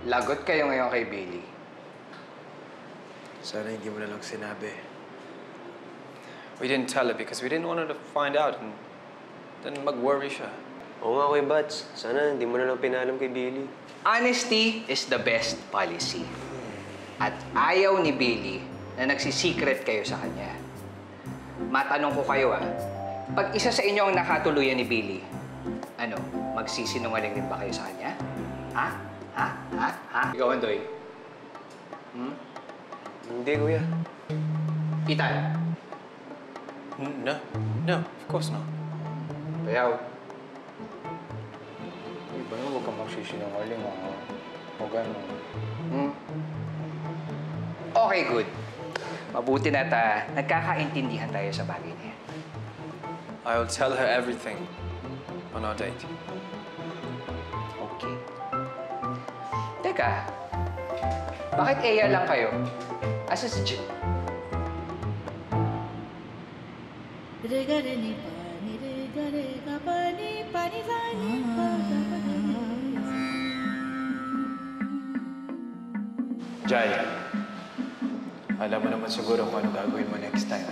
Lagot kayo ngayon kay Billy. Sana hindi mo na lang sinabi. We didn't tell her because we didn't want her to find out and then mag-worry siya. Oo nga, Kuya Bats. Sana hindi mo na lang pinalam kay Billy. Honesty is the best policy. At ayaw ni Billy na nagsisecret kayo sa kanya. Matanong ko kayo pag isa sa inyo ang nakatuluyan ni Billy, magsisinungaling din ba kayo sa kanya? Ha? Ikaw, Andoy? Hindi, Kuya. Ethan? No, of course not. Bayaw. Iba na, huwag kang magsisinungaling, Huwag ganun. Okay, good. Mabuti na't nagkakaintindihan tayo sa bagay na yan. I'll tell her everything on our date. Okay. Teka, bakit Eya lang kayo? Asa si Jim? Jai, alam mo naman siguro kung ano gagawin mo next time.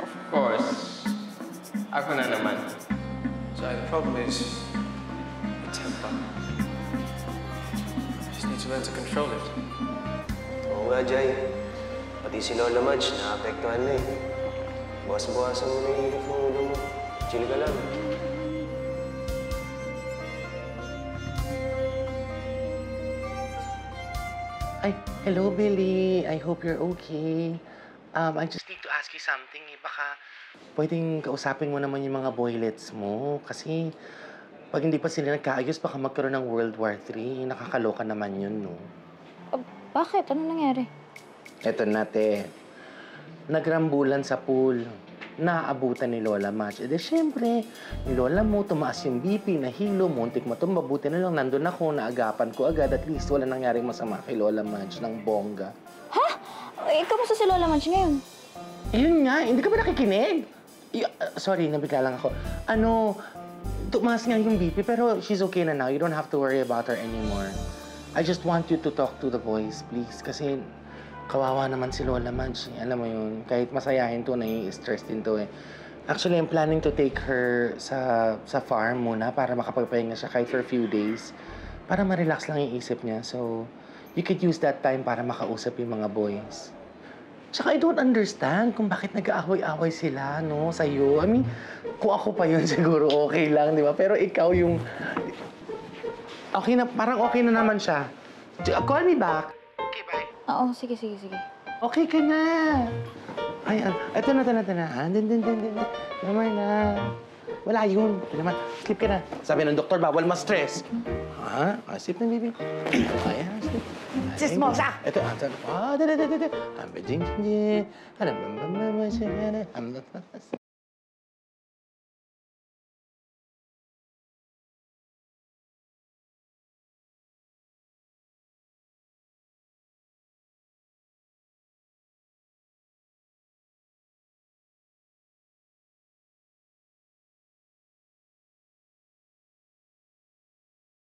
Of course. Ako na naman. Jai, the problem is the temper. You just need to learn to control it. Oo nga, Jai. Pati si Lola Madge, naapektuhan na eh. Bukas-bukasan mo na yung init ng ulo mo. Chill ka lang. Ay, hello, Billy. I hope you're okay. I just need to ask you something. Baka pwedeng kausapin mo naman yung mga boylets mo. Kasi pag hindi pa sila nagkaayos, baka magkaroon ng World War III. Nakakaloka naman yun, no? Bakit? Ano nangyari? Eto natin. Nagrambulan sa pool. Naaabutan ni Lola Madge. E de, syempre, ni Lola mo, tumaas yung BP, nahilo, muntik matumba. Buti na lang, nandun ako, naagapan ko agad. At least, wala nangyaring masama kay Lola Madge ng bongga. Ha? Kamusta si Lola Madge ngayon? Yun nga, hindi ka ba nakikinig? Sorry, nabigla lang ako. Tumaas nga yung BP, pero she's okay na now. You don't have to worry about her anymore. I just want you to talk to the boys, please. Kasi kawawa naman si Lola Madge. Alam mo yun, kahit masayahin to, nai-stress din to eh. Actually, I'm planning to take her sa farm muna para makapagpahinga siya kahit for a few days. Para ma-relax lang yung isip niya. So, you could use that time para makausap yung mga boys. Tsaka I don't understand kung bakit nag-aaway-aaway sila, no, sa'yo. I mean, kung ako pa yun, siguro okay lang, di ba? Pero ikaw yung... Okay na, parang okay na naman siya. Call me back. Okay, bye. Oo, sige. Okay ka na. Ay, eto na. Din. Naman na. Wala yun. Ito naman. Sleep ka na. Sabi ng doktor, bawal ma-stress. Ha? Sleep na, baby. Ayan, sleep. Chismosa! Ito, dada. I'm a jing. I'm